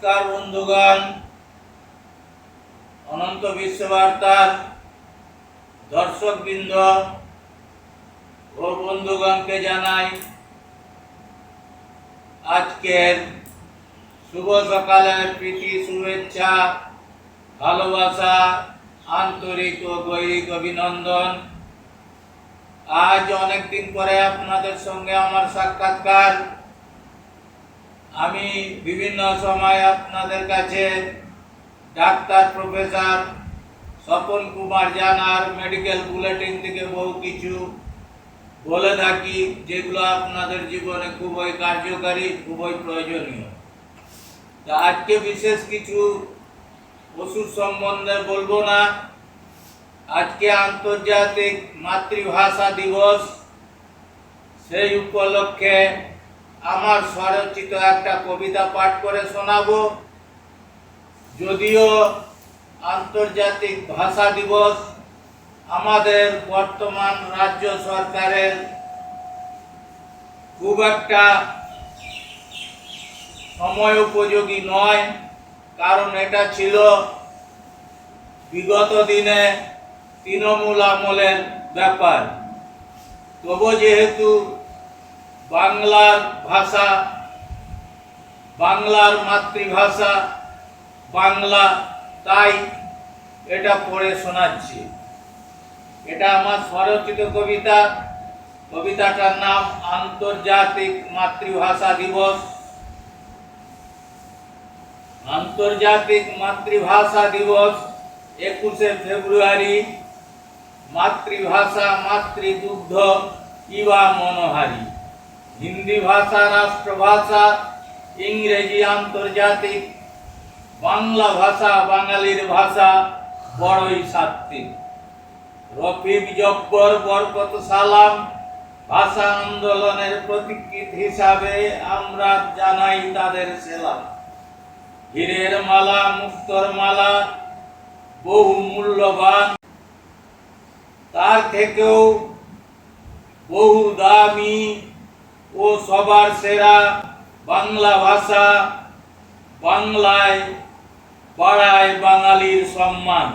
নমস্কার বন্ধুগণ, অনন্ত বিশ্ববার্তার দর্শকবৃন্দ ও বন্ধুগণকে জানাই আজকের শুভ সকালের প্রীতি শুভেচ্ছা, ভালোবাসা, আন্তরিক ও গৈরিক অভিনন্দন। আজ অনেকদিন পরে আপনাদের সঙ্গে আমার সাক্ষাৎকার। আমি বিভিন্ন সময় আপনাদের কাছে ডাক্তার প্রফেসর স্বপন কুমার জানার মেডিকেল বুলেটিন থেকে বহু কিছু বলে থাকি, যেগুলো আপনাদের জীবনে খুবই কার্যকারী, খুবই প্রয়োজনীয়। তা আজকে বিশেষ কিছু ওষুধ সম্বন্ধে বলবো না। আজকে আন্তর্জাতিক মাতৃভাষা দিবস, সেই উপলক্ষে আমার স্বরচিত একটা কবিতা পাঠ করে শোনাবো। যদিও আন্তর্জাতিক ভাষা দিবস আমাদের বর্তমান রাজ্য সরকারের খুব একটা সময় উপযোগী নয়, কারণ এটা ছিল বিগত দিনে তৃণমূল আমলের ব্যাপার। তবু যেহেতু বাংলার ভাষা, বাংলার মাতৃভাষা বাংলা, তাই এটা পড়ে শোনাচ্ছি। এটা আমার স্বরচিত কবিতা। কবিতাটার নাম আন্তর্জাতিক মাতৃভাষা দিবস। আন্তর্জাতিক মাতৃভাষা দিবস 21শে ফেব্রুয়ারি। মাতৃভাষা মাতৃদুগ্ধ ইবা মনোহারি। হিন্দি ভাষা রাষ্ট্রভাষা, ইংরেজি আন্তর্জাতিক, বাংলা ভাষা বাঙালির ভাষা, বড়ই সাত্ত্বিক। রফিক জব্বর বরকত সালাম ভাষা আন্দোলনের প্রতীকীত হিসাবে আমরা জানাই তাদের সেলাম। হীরের মালা মুক্তোর মালা বহু মূল্যবান, তার থেকেও বহু দামি ও সবার সেরা বাংলা ভাষা। বাংলায় বাড়ায় বাঙালির সম্মান।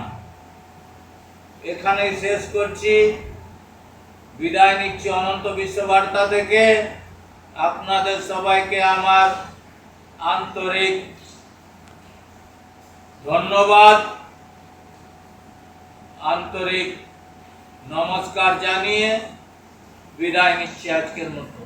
এখানেই শেষ করছি। বিদায় নিচ্ছি অনন্ত বিশ্ববার্তা থেকে। আপনাদের সবাইকে আমার আন্তরিক ধন্যবাদ, আন্তরিক নমস্কার জানিয়ে বিদায় নিচ্ছি আজকের মতো।